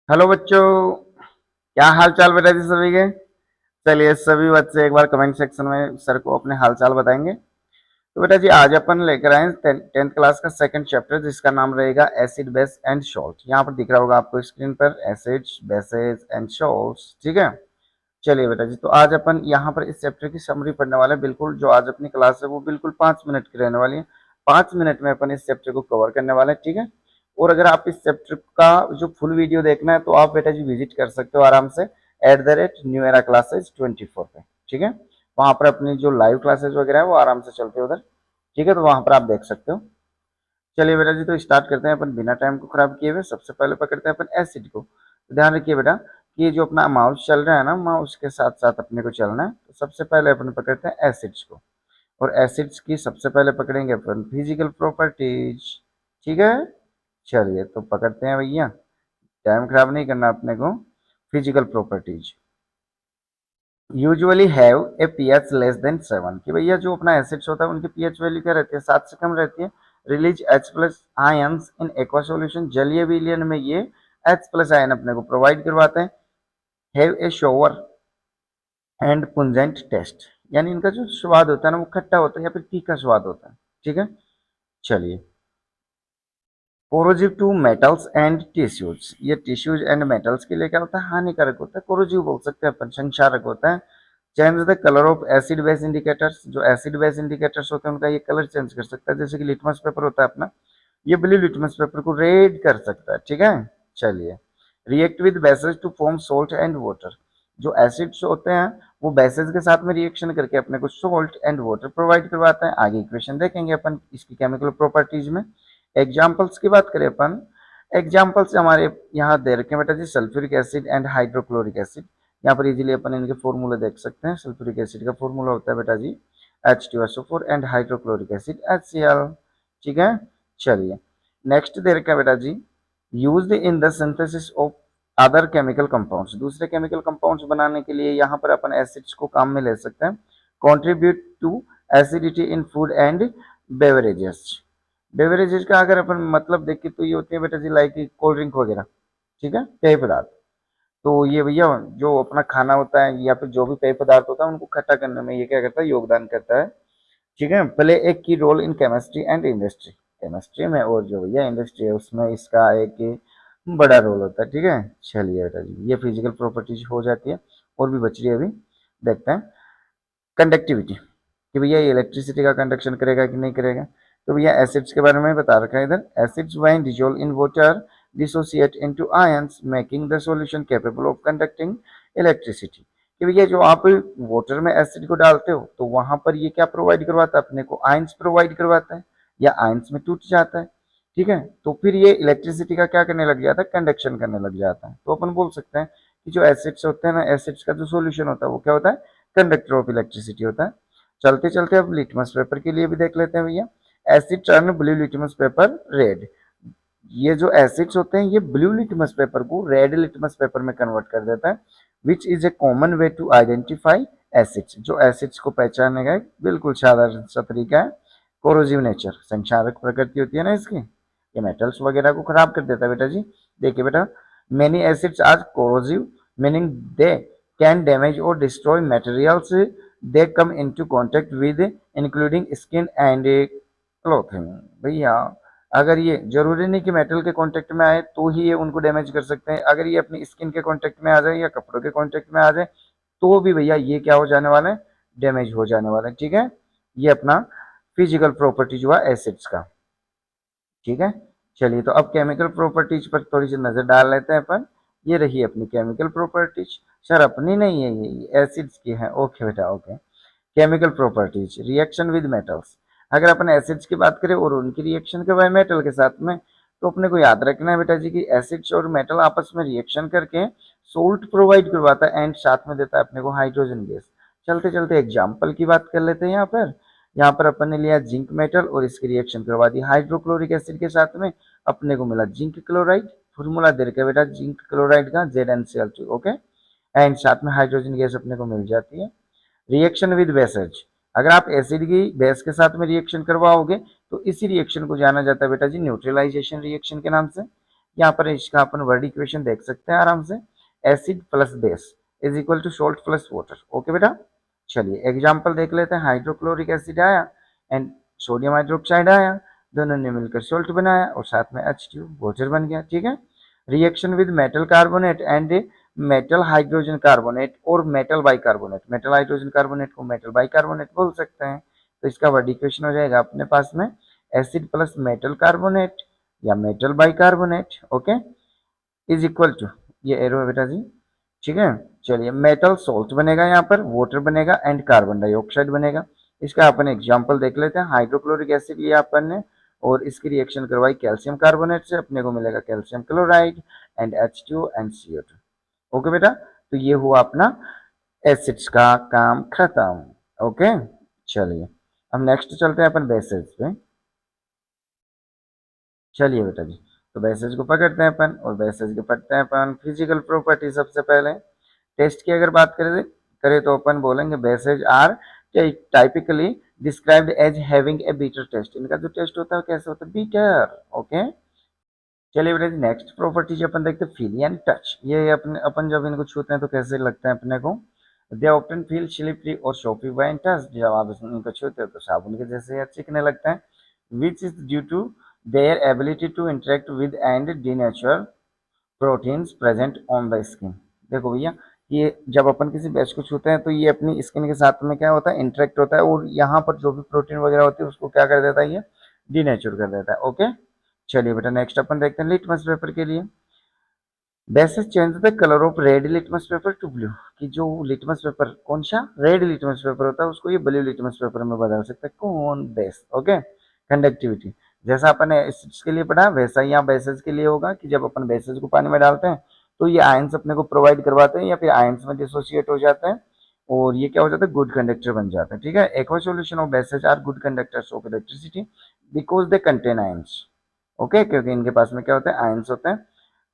Hello बच्चों, क्या हाल चाल बेटा जी सभी के। चलिए सभी बच्चे एक बार कमेंट सेक्शन में सर को अपने हाल चाल बताएंगे। तो बेटा जी आज अपन लेकर आए टेंथ क्लास का सेकंड चैप्टर जिसका नाम रहेगा एसिड बेस एंड सॉल्ट। यहाँ पर दिख रहा होगा आपको स्क्रीन पर एसिड्स बेसेस एंड सॉल्ट्स, ठीक है। चलिए बेटा जी, तो आज अपन यहाँ पर इस चैप्टर की समरी पढ़ने वाले हैं। बिल्कुल जो आज अपनी क्लास है वो बिल्कुल 5 मिनट की रहने वाली है। 5 मिनट में अपन इस चैप्टर को कवर करने वाले हैं, ठीक है। और अगर आप इस चैप्टर का जो फुल वीडियो देखना है तो आप बेटा जी विजिट कर सकते हो आराम से @न्यू एरा क्लासेज 24 पे, ठीक है। वहां पर अपनी जो लाइव क्लासेज वगैरह है वो आराम से चलते हैं उधर, ठीक है। तो वहां पर आप देख सकते हो। चलिए बेटा जी, तो स्टार्ट करते हैं अपन बिना टाइम को खराब किए हुए। सबसे पहले पकड़ते हैं अपन एसिड को। तो ध्यान रखिए बेटा कि ये जो अपना माउस चल रहा है ना, माउस के साथ साथ अपने को चलना है। तो सबसे पहले अपन पकड़ते हैं एसिड्स को। और एसिड्स की सबसे पहले पकड़ेंगे अपन फिजिकल प्रॉपर्टीज, ठीक है। चलिए तो पकड़ते हैं भैया, टाइम खराब नहीं करना अपने को। Physical properties usually have a pH less than 7, कि भैया जो अपना एसिड्स होता है उनकी पीएच वैल्यू क्या रहती है, 7 से कम रहती है। Release H plus ions in aqua solution, जलीय विलयन में ये H प्लस आयन अपने को प्रोवाइड करवाते हैं। हैव ए शोवर एंड पुंजेंट टेस्ट, यानी इनका जो स्वाद होता है ना वो खट्टा होता है या फिर तीखा स्वाद होता है, ठीक है। चलिए, corrosive to metals and tissues, ये टिश्यूज एंड मेटल्स के लिए क्या होता है, हानिकारक होता है। कोरोजिव बोल सकते हैं अपन, संक्षारक होता है। Change the colour of acid base indicators, जो एसिड बेस इंडिकेटर्स होते हैं उनका ये कलर चेंज कर सकता है। जैसे कि लिटमस पेपर होता है अपना, ये ब्लू लिटमस पेपर को रेड कर सकता है, ठीक है। चलिए, react with bases to form salt and water, जो एसिड्स होते हैं वो बेसेस के साथ में रिएक्शन करके अपने को सोल्ट एंड वाटर प्रोवाइड करवाते हैं। आगे इक्वेशन देखेंगे अपन इसकी केमिकल प्रॉपर्टीज में। एग्जाम्पल्स की बात करें अपन, एग्जाम्पल्स हमारे यहाँ दे रखे हैं बेटा जी, sulphuric acid and hydrochloric acid. यहाँ पर इजीली अपन इनके फॉर्मूले देख सकते हैं। सल्फ्यूरिक एसिड का फॉर्मूला होता है बेटा जी H2SO4 and hydrochloric acid HCl, ठीक है। चलिए, नेक्स्ट दे रखा है बेटा जी, used in the synthesis of other chemical compounds, दूसरे केमिकल कंपाउंड्स बनाने के लिए यहाँ पर अपन एसिड्स को काम में ले सकते हैं। Contribute to acidity in food and beverages, beverages का अगर अपन मतलब देखें तो ये होती है बेटा जी लाइक कोल्ड ड्रिंक वगैरह, ठीक है, पेय पदार्थ। तो ये भैया जो अपना खाना होता है या फिर जो भी पेय पदार्थ होता है उनको खट्टा करने में ये क्या करता है, योगदान करता है, ठीक है। Play a key role in chemistry and industry, chemistry में और जो भैया इंडस्ट्री है उसमें इसका एक बड़ा रोल होता है, ठीक है। चलिए बेटा जी, ये फिजिकल प्रॉपर्टीज हो जाती है। और भी बच रही है, अभी देखते हैं। कंडक्टिविटी, कि भैया ये इलेक्ट्रिसिटी का कंडक्शन करेगा कि नहीं करेगा। तो भैया एसिड्स के बारे में बता रखा है इधर, acids when dissolve in water dissociate into ions making the solution capable of conducting electricity, कि भैया जो आप वाटर में एसिड को डालते हो तो वहां पर ये क्या प्रोवाइड करवाता है अपने को, आयंस प्रोवाइड करवाता है, या आयंस में टूट जाता है, ठीक है। तो फिर ये इलेक्ट्रिसिटी का क्या करने लग जाता है, कंडक्शन करने लग जाता है। तो अपन बोल सकते हैं कि जो एसिड्स होते हैं ना, एसिड्स का जो सोल्यूशन होता है वो क्या होता है, कंडक्टर ऑफ इलेक्ट्रिसिटी होता है। चलते चलते अब लिटमस पेपर के लिए भी देख लेते हैं भैया। Acid turn blue litmus paper red, ये जो एसिड्स होते हैं ये ब्लू लिटमस पेपर को रेड लिटमस पेपर में कन्वर्ट कर देता है। Which is a common way to identify acids, जो एसिड्स को पहचानने का एक बिल्कुल साधारण सा तरीका है। कोरोजिव नेचर, संक्षारक प्रकृति होती है ना इसकी, ये मेटल्स वगैरह को खराब कर देता है बेटा जी। देखिए बेटा, many acids are corrosive meaning they can damage और destroy materials they come into contact with including skin and clothing. भैया अगर ये जरूरी नहीं कि मेटल के कांटेक्ट में आए तो ही ये उनको डैमेज कर सकते हैं, अगर ये अपनी स्किन के कांटेक्ट में आ जाए या कपड़ों के कांटेक्ट में आ जाए तो भी भैया ये क्या हो जाने वाला है, डैमेज हो जाने वाला है, ठीक है। ये अपना फिजिकल प्रॉपर्टीज हुआ एसिड्स का, ठीक है। चलिए, तो अब केमिकल प्रॉपर्टीज पर थोड़ी सी नजर डाल लेते हैं अपन। ये रही अपनी केमिकल प्रॉपर्टीज। सर अपनी नहीं है, ये एसिड्स की है। ओके बेटा, okay. Chemical properties, reaction with metals, अगर अपन एसिड्स की बात करें और उनकी रिएक्शन करवाए मेटल के साथ में, तो अपने को याद रखना है बेटा जी कि एसिड्स और मेटल आपस में रिएक्शन करके सोल्ट प्रोवाइड करवाता है एंड साथ में देता है अपने को हाइड्रोजन गैस। चलते चलते एग्जाम्पल की बात कर लेते हैं। यहाँ पर अपन ने लिया जिंक मेटल और इसकी रिएक्शन करवा दी हाइड्रोक्लोरिक एसिड के साथ में, अपने को मिला जिंक क्लोराइड। फॉर्मूला दे रखा है बेटा जिंक क्लोराइड का ZnCl2, ओके। एंड साथ में हाइड्रोजन गैस अपने को मिल जाती है। रिएक्शन विद बेसेज, अगर आप एसिड की बेस के साथ में रिएक्शन करवाओगे तो इसी रिएक्शन को जाना जाता है बेटा जी न्यूट्रलाइजेशन रिएक्शन के नाम से। यहाँ पर इसका अपन वर्ड इक्वेशन देख सकते हैं आराम से, acid plus base is equal to salt plus water. Okay बेटा, चलिए एग्जाम्पल देख लेते हैं। हाइड्रोक्लोरिक एसिड आया एंड सोडियम हाइड्रोक्साइड आया, दोनों ने मिलकर सोल्ट बनाया और साथ में H2 वाटर बन गया। ठीक है, reaction with metal carbonate and metal hydrogen carbonate और metal bicarbonate, metal hydrogen carbonate को मेटल बाइकार्बोनेट बोल सकते हैं। तो इसका वर्ड इक्वेशन हो जाएगा अपने पास में एसिड प्लस मेटल कार्बोनेट या metal bicarbonate, okay, is equal to, ये एरो है बेटा जी, ठीक है। चलिए मेटल सोल्ट बनेगा, यहाँ पर वाटर बनेगा एंड कार्बन डाइऑक्साइड बनेगा। इसका अपन एग्जांपल देख लेते हैं। हाइड्रोक्लोरिक एसिड लिया अपन ने और इसकी रिएक्शन करवाई कैल्शियम कार्बोनेट से, अपने को मिलेगा calcium chloride and H2 and CO2। Okay बेटा, तो ये हुआ अपना एसिड्स का काम खत्म। ओके, चलिए अब नेक्स्ट चलते हैं अपन बेसिस पे। चलिए बेटा जी, तो बेसिस को पकड़ते हैं अपन और बेसिस के पढ़ते हैं अपन फिजिकल प्रॉपर्टी। सबसे पहले टेस्ट की अगर बात करें तो अपन बोलेंगे bases are typically described as having a bitter taste. इनका जो टेस्ट होता है कैसे होता है, बीटर। ओके, चलिए बेटा जी नेक्स्ट प्रॉपर्टी जो अपन देखते हैं फील एंड टच। ये अपने अपन जब इनको छूते हैं तो कैसे लगता है अपने को, दे ऑफ्टन फील स्लिपरी और सोपी व्हेन टच। जब आप इनको छूते हो तो साबुन के जैसे या चिकने लगता है, which is due to their ability to interact with and denature proteins present on the skin। देखो भैया, ये जब अपन किसी बैच को छूते हैं तो ये अपनी स्किन के साथ में क्या होता है, इंटरेक्ट होता है और यहाँ पर जो भी प्रोटीन वगैरह होती है उसको क्या कर देता है, ये डीनेचर कर देता है। ओके, चलिए बेटा नेक्स्ट अपन देखते हैं लिटमस पेपर के लिए। Basis change the colour of red litmus paper two blue, कि जो लिटमस पेपर कौन सा रेड लिटमस पेपर होता है उसको ये ब्लू लिटमस पेपर में बदल सकता है। कौन, बेस। ओके, कंडक्टिविटी जैसा अपन ने एसिड्स के लिए पढ़ा वैसा ही यहाँ बेसिस के लिए होगा कि जब अपन बेसिस को पानी में डालते हैं तो ये आयंस अपने को प्रोवाइड करवाते हैं या फिर आयंस में डिसोसिएट हो जाते हैं और ये क्या हो जाता है, गुड कंडक्टर बन जाता है। ठीक है, aqua solution of bases are good conductors of electricity because they contain ions. Okay, क्योंकि इनके पास में क्या होता है, आयंस होते हैं।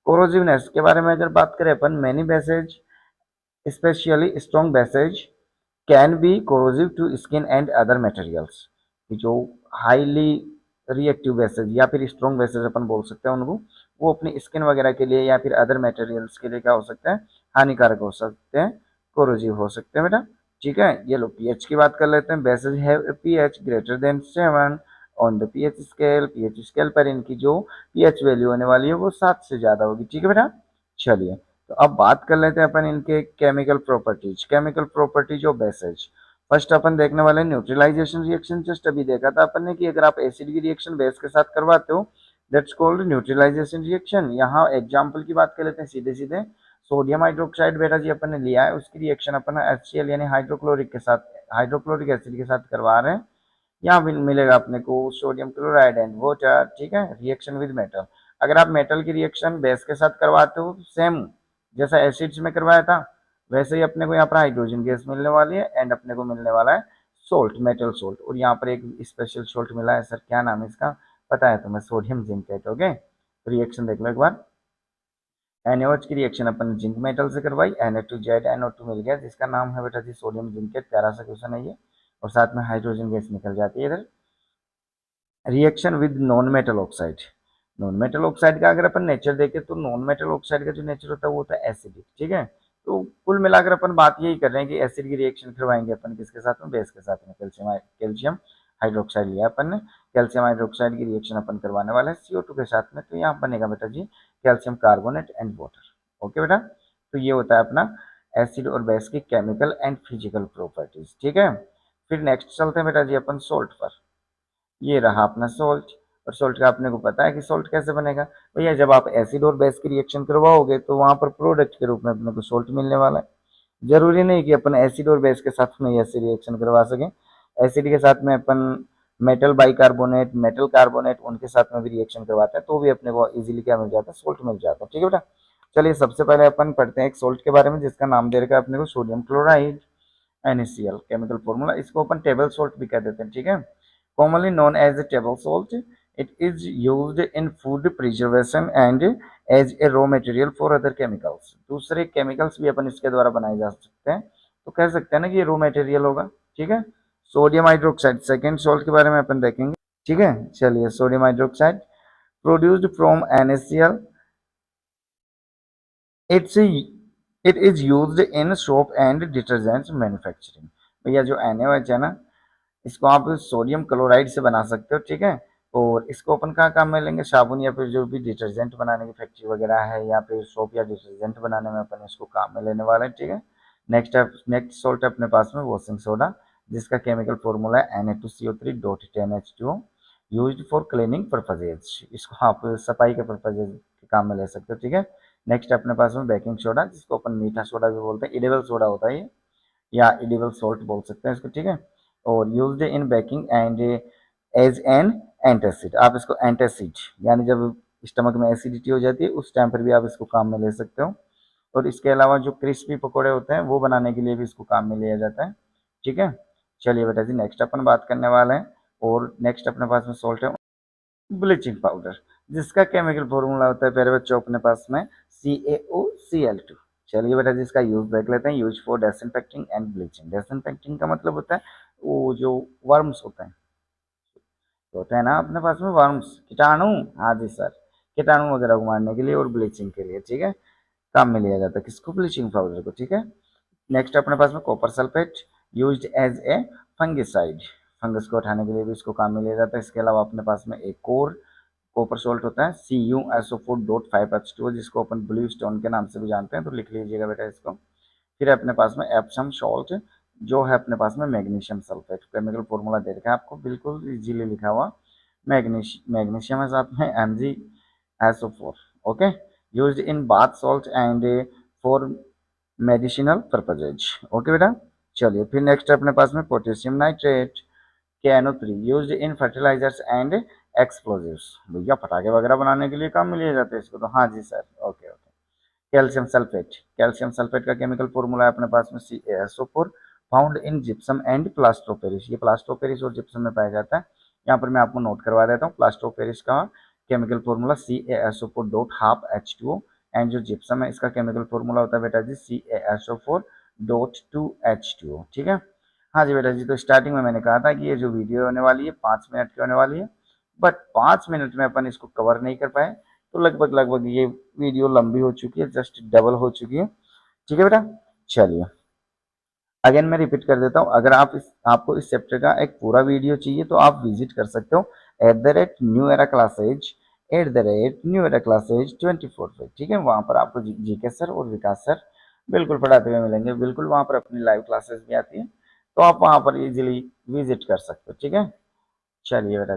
कोरोसिवनेस के बारे में अगर बात करें अपन, many bases specially strong bases can be corrosive to skin and other materials. जो हाईली रिएक्टिव बेसेज या फिर स्ट्रॉन्ग बेसेज अपन बोल सकते हैं उनको, वो अपनी स्किन वगैरह के लिए या फिर अदर मटेरियल्स के लिए क्या हो सकते हैं, हानिकारक हो सकते हैं, कोरोसिव हो सकते हैं बेटा। ठीक है, ये लो पीएच की बात कर लेते हैं। Bases have pH greater than 7 on the pH scale. PH scale पर इनकी जो पीएच वैल्यू होने वाली है वो 7 से ज्यादा होगी। ठीक है बेटा, चलिए तो अब बात कर लेते हैं अपन इनके chemical properties. Chemical properties of bases, first अपन देखने वाले न्यूट्रलाइजेशन रिएक्शन। जस्ट अभी देखा था अपन ने कि अगर आप एसिड की रिएक्शन बेस के साथ करवाते हो दैट्स कॉल्ड न्यूट्रलाइजेशन रिएक्शन। यहाँ एग्जांपल की बात कर लेते हैं सीधे सीधे। सोडियम हाइड्रोक्साइड बेटा जी अपन ने लिया है, उसकी रिएक्शन अपन HCl यानी हाइड्रोक्लोरिक के साथ, हाइड्रोक्लोरिक एसिड के साथ करवा रहे हैं। यहाँ मिलेगा अपने को सोडियम क्लोराइड एंड वाटर। ठीक है, रिएक्शन विद मेटल, अगर आप मेटल की रिएक्शन बेस के साथ करवाते हो सेम जैसा एसिड्स में करवाया था वैसे ही अपने को यहाँ पर हाइड्रोजन गैस मिलने वाली है एंड अपने को मिलने वाला है सोल्ट, मेटल सोल्ट। और यहाँ पर एक स्पेशल सोल्ट मिला है, सर क्या नाम है इसका पता है तुम्हें, सोडियम जिंकेट। ओके, रिएक्शन देख लो एक बार। NaOH की रिएक्शन अपन जिंक मेटल से करवाई, Na2Z NO2 मिल गया जिसका नाम है बेटा जी सोडियम जिंकेट। प्यारा सा क्वेश्चन है ये, और साथ में हाइड्रोजन गैस निकल जाती है इधर। Reaction with non metal oxide, non metal oxide का अगर अपन नेचर देखें तो नॉन मेटल ऑक्साइड का जो नेचर होता है वो होता है एसिडिक। ठीक है, तो कुल मिलाकर अपन बात यही कर रहे हैं कि एसिड की रिएक्शन करवाएंगे अपन किसके साथ में, बेस के साथ में। कैल्शियम हाइड्रोक्साइड लिया अपन ने, कैल्शियम हाइड्रोक्साइड की रिएक्शन अपन करवाने वाले हैं CO2 के साथ में, तो यहाँ बनेगा बेटा जी calcium carbonate and water. Okay बेटा, तो ये होता है अपना एसिड और बेस की केमिकल एंड फिजिकल प्रॉपर्टीज। ठीक है, फिर नेक्स्ट चलते हैं बेटा जी अपन सोल्ट पर। ये रहा अपना सोल्ट, और सोल्ट का अपने को पता है कि सोल्ट कैसे बनेगा भैया, जब आप एसिड और बेस की रिएक्शन करवाओगे तो वहां पर प्रोडक्ट के रूप में अपने को सोल्ट मिलने वाला है। जरूरी नहीं कि अपन एसिड और बेस के साथ में ऐसी रिएक्शन करवा सकें, एसिड के साथ में अपन मेटल बाइकार्बोनेट, मेटल कार्बोनेट उनके साथ में भी रिएक्शन करवाते हैं तो भी अपने को इजीली क्या मिल जाता है, सोल्ट मिल जाता है। ठीक है बेटा, चलिए सबसे पहले अपन पढ़ते हैं एक सोल्ट के बारे में जिसका नाम दे रखा है अपने को sodium chloride NaCl। Chemical formula, इसको अपन टेबल सोल्ट भी कह देते हैं। ठीक है, commonly known as a table salt, it is used in food preservation and as a raw material for other chemicals। दूसरे केमिकल्स भी अपन इसके द्वारा बनाए जा सकते हैं, तो कह सकते हैं ना कि ये रो मटेरियल होगा। ठीक है, सोडियम हाइड्रोक्साइड सेकेंड सॉल्ट के बारे में अपन देखेंगे। ठीक है, चलिए sodium hydroxide produced from NaCl it's it is used in soap and detergents manufacturing. भैया जो NaOH है ना, इसको आप सोडियम क्लोराइड से बना सकते हो, ठीक है। और इसको अपन कहाँ काम में लेंगे, साबुन या फिर जो भी डिटर्जेंट बनाने की फैक्ट्री वगैरह है, या फिर सोप या डिटर्जेंट बनाने में अपन इसको काम में लेने वाले हैं, ठीक है। नेक्स्ट सॉल्ट है अपने पास में वॉशिंग सोडा, जिसका केमिकल फॉर्मूला है Na2CO3.10H2O, used for cleaning purposes. इसको आप सफाई के पर्पजेज के काम में ले सकते हो, ठीक है। नेक्स्ट अपने पास में बेकिंग सोडा, जिसको अपन मीठा सोडा भी बोलते हैं, इडेबल सोडा होता है ये, या एडिबल सॉल्ट बोल सकते हैं इसको, ठीक है। और used in baking and as an antacid, आप इसको एंटासिड यानी जब स्टमक में एसिडिटी हो जाती है उस टाइम पर भी आप इसको काम में ले सकते हो। और इसके अलावा जो क्रिस्पी पकौड़े होते हैं वो बनाने के लिए भी इसको काम में लिया जाता है, ठीक है। चलिए बेटा जी, नेक्स्ट अपन बात करने वाले हैं। और नेक्स्ट अपने पास में सॉल्ट है ब्लीचिंग पाउडर, जिसका केमिकल फॉर्मूला होता है प्यारे बच्चों अपने पास में CaOCl2। चलिए बेटा जी, इसका यूज देख लेते हैं। Use for disinfecting and bleaching. Disinfecting का मतलब होता है वो जो वर्म्स होते हैं ना अपने पास में, वर्म्स कीटाणु, हाँ जी सर, कीटाणु वगैरह को मारने के लिए, और ब्लीचिंग के लिए, ठीक है, काम में लिया जाता है किसको, ब्लीचिंग पाउडर को, ठीक है। नेक्स्ट अपने पास में copper sulphate, used as a fungicide, fungus को हटाने के लिए भी इसको काम में लिया जाता है। इसके अलावा अपने पास में एक और कॉपर सोल्ट होता है CuSO4.5H2O, जिसको अपन ब्लू स्टोन के नाम से भी जानते हैं, तो लिख लीजिएगा बेटा इसको। फिर अपने पास में एप्सम सॉल्ट, जो है अपने पास में मैग्नीशियम सल्फेट, केमिकल फॉर्मूला दे रखा है आपको, बिल्कुल इजीली लिखा हुआ, मैग्नीशियम है साथ में MgSO4, okay. Used in bath salt and for medicinal purposes, okay बेटा। चलिए फिर नेक्स्ट अपने पास में potassium nitrate KNO3, used in fertilisers and explosives. भैया पटाखे वगैरह बनाने के लिए काम में लिए जाते हैं इसको, तो हाँ जी sir, okay okay. Calcium sulphate, calcium sulphate का केमिकल फॉर्मूला है अपने पास में CaSO4, found in gypsum and plaster of Paris. ये प्लास्टर ऑफ पेरिस और जिप्सम में पाया जाता है। यहाँ पर मैं आपको नोट करवा देता हूँ। प्लास्टर ऑफ पेरिस का केमिकल फॉर्मूला CaSO4.12H2O, एंड जो जिप्सम है इसका केमिकल फॉर्मूला होता है बेटा जी CaSO4.2H2O, ठीक है। हाँ जी बेटा जी, तो स्टार्टिंग में मैंने कहा था कि ये जो वीडियो होने वाली है 5 मिनट की होने वाली है, बट 5 मिनट में अपन इसको कवर नहीं कर पाए, तो लगभग लगभग ये वीडियो लंबी हो चुकी है, जस्ट डबल हो चुकी है, ठीक है बेटा। चलिए अगेन मैं रिपीट कर देता हूँ, अगर आपको इस चैप्टर का एक पूरा वीडियो चाहिए तो आप विजिट कर सकते हो @NewEraClasses24 पे, ठीक है। वहाँ पर आपको जीके सर और विकास सर बिल्कुल पढ़ाते हुए मिलेंगे, बिल्कुल वहाँ पर अपनी लाइव क्लासेस भी आती है, तो आप वहाँ पर इजीली विजिट कर सकते हो, ठीक है। चलिए बेटा।